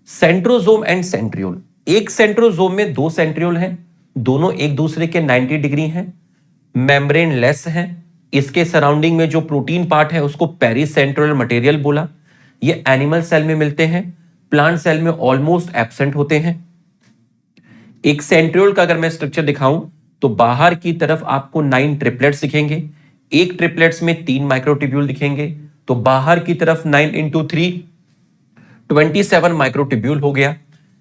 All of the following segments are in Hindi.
Centrosome and centriole. एक सेंट्रोजोम में दो सेंट्रियोल हैं, दोनों एक दूसरे के 90 डिग्री हैं, मेम्ब्रेन लेस है। इसके सराउंडिंग में जो प्रोटीन पार्ट है उसको पेरीसेंट्रियोल मटेरियल बोला। ये एनिमल सेल में मिलते हैं, प्लांट सेल में ऑलमोस्ट एब्सेंट होते हैं। एक सेंट्रियोल का अगर मैं स्ट्रक्चर दिखाऊं तो बाहर की तरफ आपको 9 ट्रिपलेट्स दिखेंगे, एक ट्रिपलेट्स में 3 माइक्रोट्यूब्यूल दिखेंगे, तो बाहर की तरफ 9 इंटू 3 27 माइक्रोट्यूब्यूल हो गया।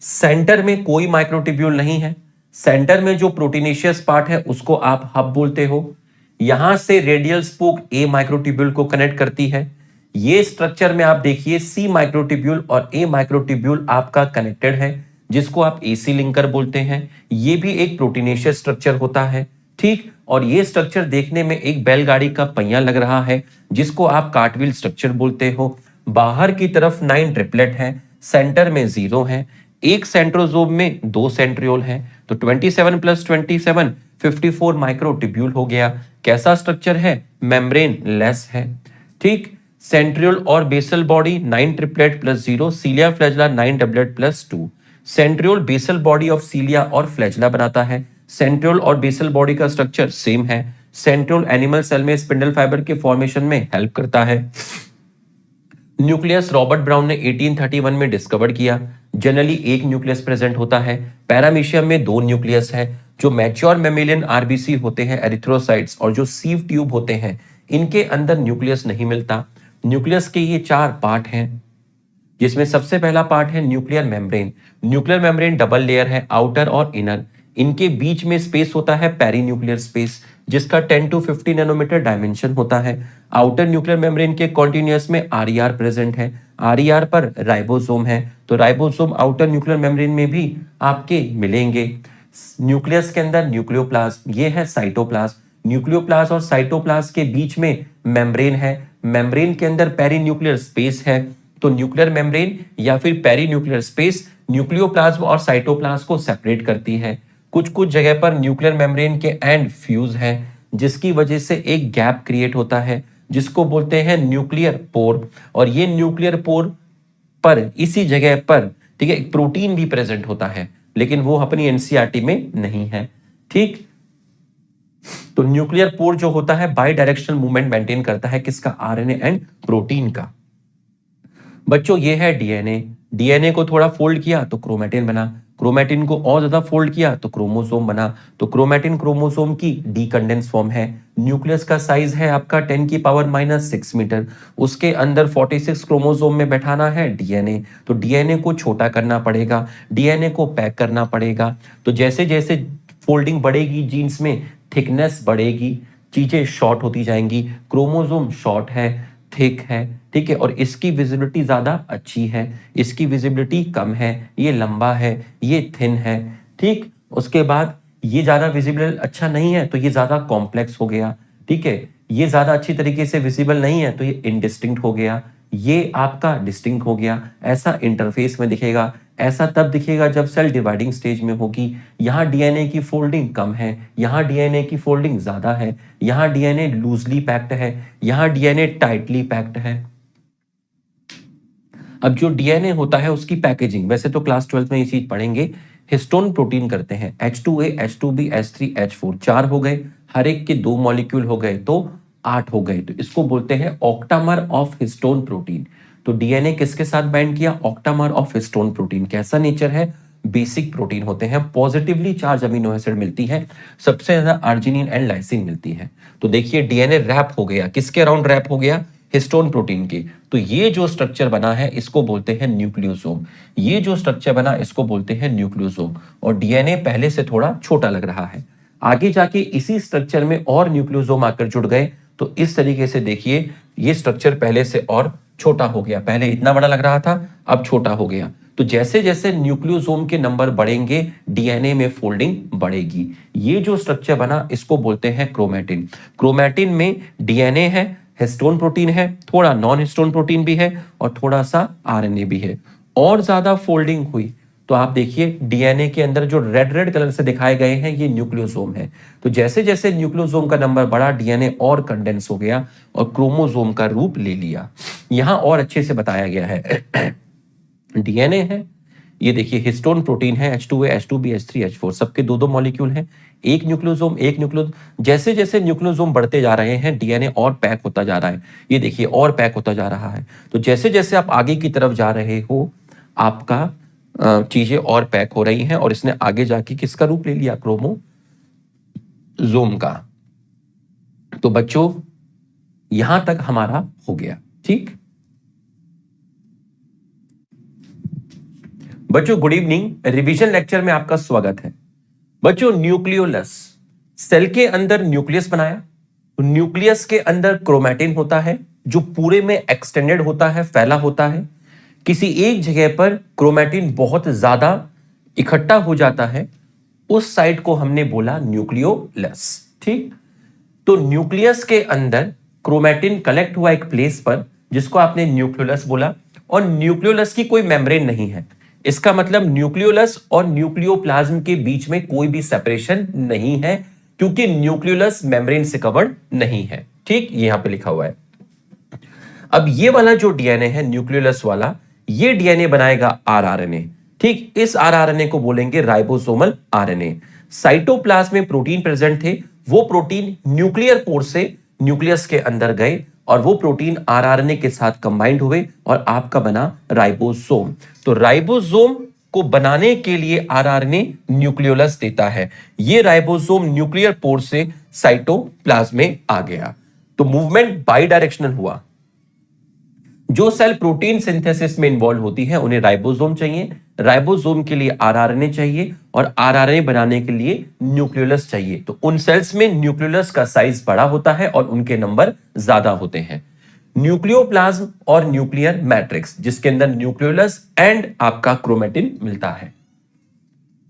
सेंटर में कोई माइक्रोट्यूब्यूल नहीं है, सेंटर में जो प्रोटीनेशियस पार्ट है उसको आप हब बोलते हो। यहां से रेडियल स्पोक ए माइक्रोट्यूब्यूल को कनेक्ट करती है। ये स्ट्रक्चर में आप देखिए सी माइक्रोट्यूब्यूल और ए माइक्रोट्यूब्यूल आपका कनेक्टेड है, जिसको आप एसी लिंकर बोलते हैं। ये भी एक प्रोटीनेशियस स्ट्रक्चर होता है, ठीक। और ये स्ट्रक्चर देखने में एक बैलगाड़ी का पहिया लग रहा है, जिसको आप कार्टविल स्ट्रक्चर बोलते हो। बाहर की तरफ 9 ट्रिपलेट है, सेंटर में 0 है। एक सेंट्रोजोम में 2 सेंट्रियोल हैं, तो 27 प्लस 27 54 माइक्रोट्यूब्यूल हो गया। कैसा स्ट्रक्चर है? मेम्ब्रेन लेस है, ठीक। सेंट्रियोल और basal body 9 triplet plus 0, cilia flagella 9 doublet plus 2। Centriole basal body of cilia और फ्लैजला बनाता है। सेंट्रियोल और बेसल बॉडी का स्ट्रक्चर सेम है। सेंट्रियोल एनिमल सेल में स्पिंडल फाइबर के फॉर्मेशन में हेल्प करता है। न्यूक्लियस रॉबर्ट ब्राउन ने 1831 में डिस्कवर किया। जनरली एक न्यूक्लियस प्रेजेंट होता है, पैरामीशियम में 2 न्यूक्लियस है। जो मैच्योर मेमेलियन आरबीसी होते हैं एरिथ्रोसाइट्स और जो सीव ट्यूब होते हैं, इनके अंदर न्यूक्लियस नहीं मिलता। न्यूक्लियस के ये 4 पार्ट हैं, जिसमें सबसे पहला पार्ट है nuclear membrane. Nuclear membrane double layer है, आउटर और इनर। इनके बीच में स्पेस होता है पेरी न्यूक्लियर स्पेस, जिसका 10 to 50 नैनोमीटर डायमेंशन होता है। आउटर न्यूक्लियर मेम्ब्रेन के कॉन्टिन्यूअस में आरईआर प्रेजेंट है। आरईआर पर राइबोसोम है, तो राइबोसोम आउटर न्यूक्लियर मेम्ब्रेन में भी आपके मिलेंगे। न्यूक्लियस के अंदर न्यूक्लियोप्लाज्म, ये है साइटोप्लाज्म। न्यूक्लियोप्लाज्म और साइटोप्लाज्म के बीच में मेम्ब्रेन है। मेम्ब्रेन के अंदर पेरी न्यूक्लियर स्पेस है। तो न्यूक्लियर मेम्ब्रेन या फिर पेरी न्यूक्लियर स्पेस न्यूक्लियोप्लाज्म और साइटोप्लाज्म को सेपरेट करती है। कुछ कुछ जगह पर न्यूक्लियर मेम्ब्रेन के एंड फ्यूज है, जिसकी वजह से एक गैप क्रिएट होता है, जिसको बोलते हैं न्यूक्लियर पोर। और ये न्यूक्लियर पोर पर इसी जगह पर, ठीक है, एक प्रोटीन भी प्रेजेंट होता है, लेकिन वो अपनी एनसीईआरटी में नहीं है, ठीक। तो न्यूक्लियर पोर जो होता है बाई डायरेक्शनल मूवमेंट मेंटेन करता है, किसका? आरएनए एंड प्रोटीन का। बच्चों ये है डीएनए। डीएनए को थोड़ा फोल्ड किया तो क्रोमैटिन बना, क्रोमैटिन को और ज्यादा फोल्ड किया तो क्रोमोसोम बना। तो क्रोमैटिन क्रोमोसोम की डीकंडेंस फॉर्म है। न्यूक्लियस का साइज है आपका 10⁻⁻⁶ मीटर। उसके अंदर 46 क्रोमोसोम में बैठाना है डीएनए, तो डीएनए को छोटा करना पड़ेगा, डीएनए को पैक करना पड़ेगा। तो जैसे जैसे फोल्डिंग बढ़ेगी, जीन्स में थिकनेस बढ़ेगी, चीजें शॉर्ट होती जाएंगी। क्रोमोसोम शॉर्ट है, थिक है, ठीक है, और इसकी विजिबिलिटी ज्यादा अच्छी है, इसकी विजिबिलिटी कम है। ये लंबा है, ये थिन है, ठीक। उसके बाद ये ज्यादा विजिबल अच्छा नहीं है तो ये ज्यादा कॉम्प्लेक्स हो गया, ठीक है। ये ज्यादा अच्छी तरीके से विजिबल नहीं है तो ये इनडिस्टिंक्ट हो गया, ये आपका डिस्टिंक्ट हो गया। ऐसा इंटरफेस में दिखेगा। ऐसा तब दिखेगा जब सेल डिवाइडिंग स्टेज में होगी। यहाँ डीएनए की फोल्डिंग कम है, यहाँ डीएनए की फोल्डिंग ज्यादा है, यहाँ डीएनए लूजली पैक्ड है, यहाँ डीएनए टाइटली पैक्ड है। अब जो डीएनए होता है उसकी पैकेजिंग, वैसे तो क्लास 12 में ये चीज पढ़ेंगे। हिस्टोन प्रोटीन करते हैं, H2A, H2B, H3, H4, 4 हो गए, हर एक के 2 मॉलिक्यूल हो गए तो 8 हो गए। तो इसको बोलते हैं ऑक्टामर ऑफ हिस्टोन प्रोटीन। तो डीएनए किसके साथ बाइंड किया? Octamer of histone protein. कैसा नेचर है? बेसिक प्रोटीन होते हैं, पॉजिटिवली चार्ज अमीनो एसिड मिलती है, सबसे ज्यादा आर्जिनिन एंड लाइसिन मिलती है। तो देखिए डीएनए रैप हो गया, किसके अराउंड रैप हो गया? हिस्टोन प्रोटीन के। तो ये जो स्ट्रक्चर बना है इसको बोलते हैं न्यूक्लियोसोम। ये जो स्ट्रक्चर बना इसको बोलते हैं न्यूक्लियोसोम। और डीएनए पहले से थोड़ा छोटा लग रहा है। आगे जाके इसी स्ट्रक्चर में और न्यूक्लियोसोम आकर जुड़ गए, तो इस तरीके से देखिए ये स्ट्रक्चर पहले से और छोटा हो गया। पहले इतना बड़ा लग रहा था, अब छोटा हो गया। तो जैसे जैसे न्यूक्लियोसोम के नंबर बढ़ेंगे डीएनए में फोल्डिंग बढ़ेगी। ये जो स्ट्रक्चर बना इसको बोलते हैं क्रोमैटिन। क्रोमैटिन में डीएनए है, हिस्टोन प्रोटीन है, थोड़ा नॉन हिस्टोन प्रोटीन भी है और थोड़ा सा आरएनए भी है। और ज्यादा फोल्डिंग हुई तो आप देखिए डीएनए के अंदर जो रेड रेड कलर से दिखाए गए हैं ये न्यूक्लियोसोम है। तो जैसे जैसे न्यूक्लियोसोम का नंबर बढ़ा डीएनए और कंडेंस हो गया और क्रोमोसोम का रूप ले लिया। यहां और अच्छे से बताया गया है डीएनए है, ये देखिए हिस्टोन प्रोटीन है, H2A, H2B, H3, H4, सबके दो दो मॉलिक्यूल हैं। एक न्यूक्लियोसोम, एक न्यूक्लियो, जैसे जैसे न्यूक्लियोसोम बढ़ते जा रहे हैं डीएनए और पैक होता जा रहा है। ये देखिए और पैक होता जा रहा है। तो जैसे जैसे आप आगे की तरफ जा रहे हो आपका चीजें और पैक हो रही हैं, और इसने आगे जाके किसका रूप ले लिया, क्रोमोसोम का। तो बच्चों यहां तक हमारा हो गया। ठीक बच्चों, गुड इवनिंग। रिवीजन लेक्चर में आपका स्वागत है। बच्चों न्यूक्लियोलस, सेल के अंदर न्यूक्लियस बनाया, तो न्यूक्लियस के अंदर क्रोमैटिन होता है जो पूरे में एक्सटेंडेड होता है, फैला होता है। किसी एक जगह पर क्रोमैटिन बहुत ज्यादा इकट्ठा हो जाता है, उस साइड को हमने बोला न्यूक्लियोलस। ठीक, तो न्यूक्लियस के अंदर क्रोमैटिन कलेक्ट हुआ एक प्लेस पर, जिसको आपने न्यूक्लियोलस बोला, और न्यूक्लियोलस की कोई मेम्ब्रेन नहीं है। इसका मतलब न्यूक्लियोलस और न्यूक्लियोप्लाज्म के बीच में कोई भी सेपरेशन नहीं है, क्योंकि न्यूक्लियोलस मेम्ब्रेन से कवर्ड नहीं है। ठीक, यहां पे लिखा हुआ है। अब ये वाला जो डीएनए है न्यूक्लियोलस वाला, ये डीएनए बनाएगा आरआरएनए। ठीक, इस आरआरएनए को बोलेंगे राइबोसोमल आरएनए। साइटोप्लाज्म में प्रोटीन प्रेजेंट थे, वो प्रोटीन न्यूक्लियर पोर से न्यूक्लियस के अंदर गए, और वो प्रोटीन आरआरएनए के साथ कंबाइंड हुए और आपका बना राइबोसोम। तो राइबोसोम को बनाने के लिए आरआरएनए न्यूक्लियोलस देता है। ये राइबोसोम न्यूक्लियर पोर से साइटोप्लाज्म में आ गया। तो मूवमेंट बाई डायरेक्शनल हुआ। जो सेल प्रोटीन सिंथेसिस में इन्वॉल्व होती है उन्हें राइबोसोम चाहिए, राइबोसोम के लिए आरआरएनए चाहिए, और आरआरएनए बनाने के लिए न्यूक्लियोलस चाहिए। तो उन सेल्स में न्यूक्लियोलस का साइज बड़ा होता है और उनके नंबर ज्यादा होते हैं। न्यूक्लियोप्लाज्म और न्यूक्लियर मैट्रिक्स, जिसके अंदर न्यूक्लियोलस एंड आपका क्रोमैटिन मिलता है।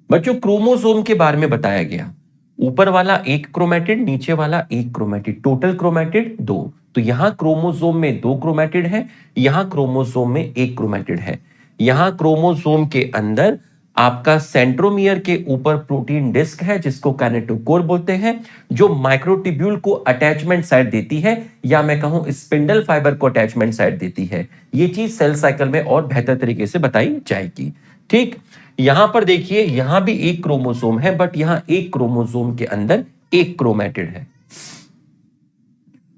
बच्चों क्रोमोसोम के बारे में बताया गया, ऊपर वाला एक क्रोमैटिड, नीचे वाला एक क्रोमैटिड, टोटल क्रोमैटिड 2। तो यहां क्रोमोसोम में 2 क्रोमैटिड है, यहां क्रोमोसोम में 1 क्रोमैटिड है। यहां क्रोमोसोम के अंदर आपका सेंट्रोमियर के ऊपर प्रोटीन डिस्क है, जिसको काइनेटोकोर बोलते हैं, जो माइक्रोट्यूब्यूल को अटैचमेंट साइट देती है, या मैं कहूं स्पिंडल फाइबर को अटैचमेंट साइट देती है। ये चीज सेल साइकिल में और बेहतर तरीके से बताई जाएगी। ठीक, यहां पर देखिए, यहां भी एक क्रोमोसोम है, बट यहां एक क्रोमोसोम के अंदर एक क्रोमैटिड है।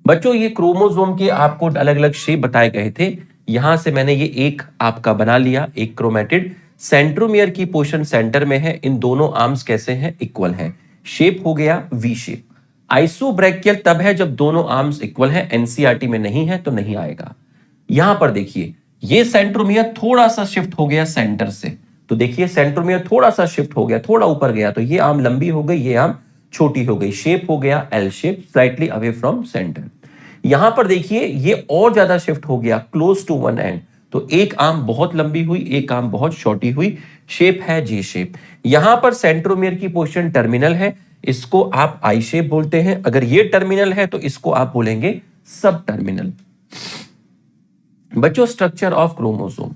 बच्चों ये क्रोमोसोम के आपको अलग अलग शेप बताए गए थे, यहां से मैंने ये एक आपका बना लिया, एक क्रोमैटिड। सेंट्रोमियर की पोर्शन सेंटर में है, इन दोनों आर्म्स कैसे हैं, इक्वल हैं। शेप हो गया वी शेप। आइसोब्रैकियल तब है जब दोनों आर्म्स इक्वल हैं, एनसीईआरटी में नहीं है तो नहीं आएगा। यहां पर देखिए, ये सेंट्रोमियर थोड़ा सा शिफ्ट हो गया सेंटर से, तो देखिए सेंट्रोमियर थोड़ा सा शिफ्ट हो गया, थोड़ा ऊपर गया, तो ये आर्म लंबी हो गई, ये आर्म छोटी हो गई, शेप हो गया L shape, slightly away from centre. यहां पर देखिए ये और ज्यादा शिफ्ट हो गया, क्लोज टू वन एंड, तो एक आर्म बहुत लंबी हुई, एक आर्म बहुत छोटी हुई, शेप है जी शेप। यहां पर सेंट्रोमियर की पोजीशन टर्मिनल है, इसको आप आई शेप बोलते हैं। अगर ये टर्मिनल है तो इसको आप बोलेंगे सब टर्मिनल। बच्चों स्ट्रक्चर ऑफ क्रोमोसोम,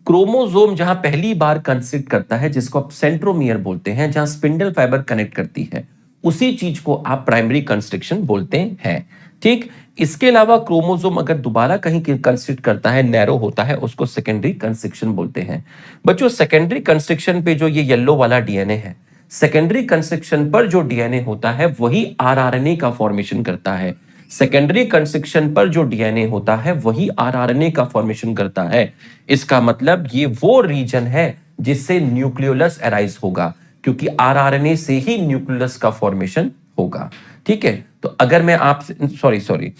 क्रोमोसोम जहां पहली बार कंस्ट्रक्ट करता है, जिसको आप सेंट्रोमियर बोलते हैं, जहां स्पिंडल फाइबर कनेक्ट करती है, उसी चीज को आप प्राइमरी कंस्ट्रक्शन बोलते हैं। ठीक, इसके अलावा क्रोमोसोम अगर दोबारा कहीं कंस्ट्रक्ट करता है, नैरो होता है, उसको सेकेंडरी कंस्ट्रक्शन बोलते हैं। बच्चों सेकेंडरी कंस्ट्रक्शन पे जो ये येलो वाला डीएनए है, सेकेंडरी कंस्ट्रक्शन पर जो डीएनए होता है वही आरआरएनए का फॉर्मेशन करता है। सेकेंडरी कंस्ट्रक्शन पर जो डीएनए होता है वही आरआरएनए का फॉर्मेशन करता है। इसका मतलब ये वो रीजन है जिससे न्यूक्लियोलस अराइज होगा, क्योंकि आरआरएनए से ही न्यूक्लियोलस का फॉर्मेशन होगा। ठीक है, तो अगर मैं आपसे सॉरी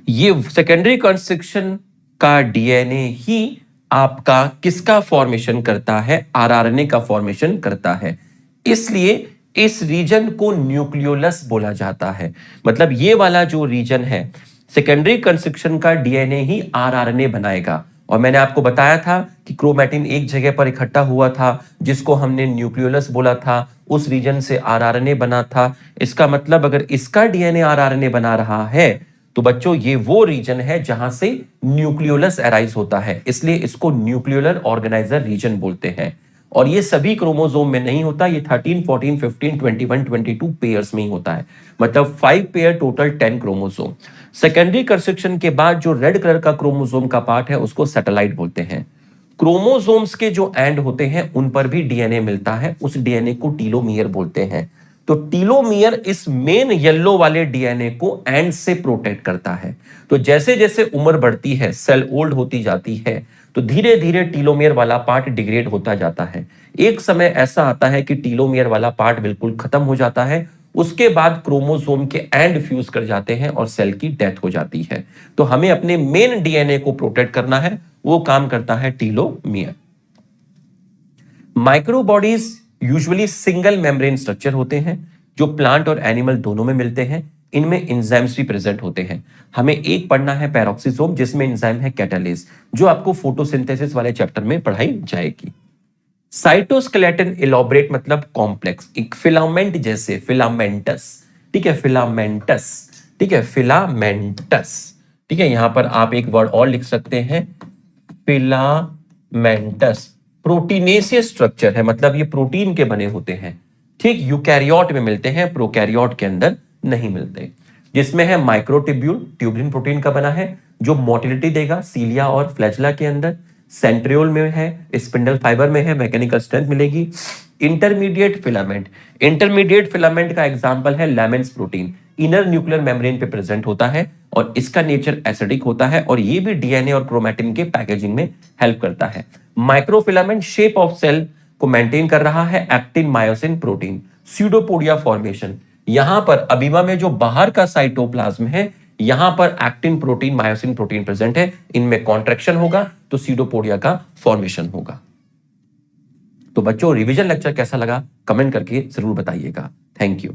ये सेकेंडरी कंस्ट्रक्शन का डीएनए ही आपका किसका फॉर्मेशन करता है, आरआरएनए का फॉर्मेशन करता है। इसलिए इस रीजन को न्यूक्लियोलस बोला जाता है। मतलब ये वाला जो रीजन है, सेकेंडरी कंस्ट्रक्शन का डीएनए ही आरआरएनए बनाएगा। और मैंने आपको बताया था कि क्रोमैटिन एक जगह पर इकट्ठा हुआ था, जिसको हमने न्यूक्लियोलस बोला था, उस रीजन से आरआरएनए बना था। इसका मतलब अगर इसका डीएनए आरआरएनए बना रहा है, तो बच्चों ये वो रीजन है जहां से न्यूक्लियोलस अराइज होता है, इसलिए इसको न्यूक्लियोलर ऑर्गेनाइजर रीजन बोलते हैं। और ये सभी क्रोमोसोम में नहीं होता, ये 13, 14, 15, 21, 22 पेयर्स में ही होता है। मतलब 5 pair total 10 chromosome. Secondary constriction के बाद जो रेड कलर का क्रोमोसोम का पार्ट है उसको सैटेलाइट बोलते हैं। क्रोमोसोम्स के जो एंड होते हैं उन पर भी डीएनए मिलता है, उस डीएनए को टीलोमियर बोलते हैं। तो टीलोमियर इस मेन येलो वाले डीएनए को एंड से प्रोटेक्ट करता है। तो जैसे जैसे उम्र बढ़ती है, सेल ओल्ड होती जाती है, तो धीरे धीरे टीलोमियर वाला पार्ट डिग्रेड होता जाता है। एक समय ऐसा आता है कि टीलोमियर वाला पार्ट बिल्कुल खत्म हो जाता है, उसके बाद क्रोमोसोम के एंड फ्यूज कर जाते हैं और सेल की डेथ हो जाती है। तो हमें अपने मेन डीएनए को प्रोटेक्ट करना है, वो काम करता है telomere. Microbodies usually single membrane structure होते हैं जो प्लांट और एनिमल दोनों में मिलते हैं। इनमें एंजाइम्स भी प्रेजेंट होते हैं। हमें एक पढ़ना है पैरोक्सिसोम, जिसमें एंजाइम है कैटालेज, जो आपको फोटोसिंथेसिस वाले चैप्टर में पढ़ाई जाएगी। साइटोस्केलेटन इलॉबरेट मतलब कॉम्प्लेक्स, एक फिलामेंट जैसे, फिलामेंटस, ठीक है, फिलामेंटस, ठीक है, फिलामेंटस, ठीक है। यहां पर आप एक वर्ड और लिख सकते हैं, फिलामेंटस। प्रोटीनेसियस स्ट्रक्चर है, मतलब ये प्रोटीन के बने होते हैं, ठीक। यूकैरियोट में मिलते हैं, प्रोकैरियोट के अंदर नहीं मिलते। जिसमें है माइक्रोट्यूब्यूल, ट्यूबुलिन प्रोटीन का बना है, जो मोटिलिटी देगा सीलिया और फ्लैजेला के अंदर। सेंट्रियोल में है, स्पिंडल फाइबर में है, मैकेनिकल स्ट्रेंथ मिलेगी। इंटरमीडिएट फिलामेंट, इंटरमीडिएट फिलामेंट का एग्जांपल है लैमेंस प्रोटीन, इनर न्यूक्लियर मेम्ब्रेन पे प्रेजेंट होता है और इसका नेचर एसिडिक होता है और ये भी डीएनए और क्रोमैटिन के पैकेजिंग में हेल्प करता है। माइक्रोफिलामेंट शेप ऑफ सेल को मेंटेन कर रहा है actin myosin protein. Pseudopodia formation, यहां पर अमीबा में जो बाहर का साइटोप्लाज्म है, यहां पर actin protein, myosin protein present है, इनमें कॉन्ट्रैक्शन होगा तो स्यूडोपोडिया का फॉर्मेशन होगा। तो बच्चों, रिवीजन लेक्चर कैसा लगा कमेंट करके जरूर बताइएगा। Thank you.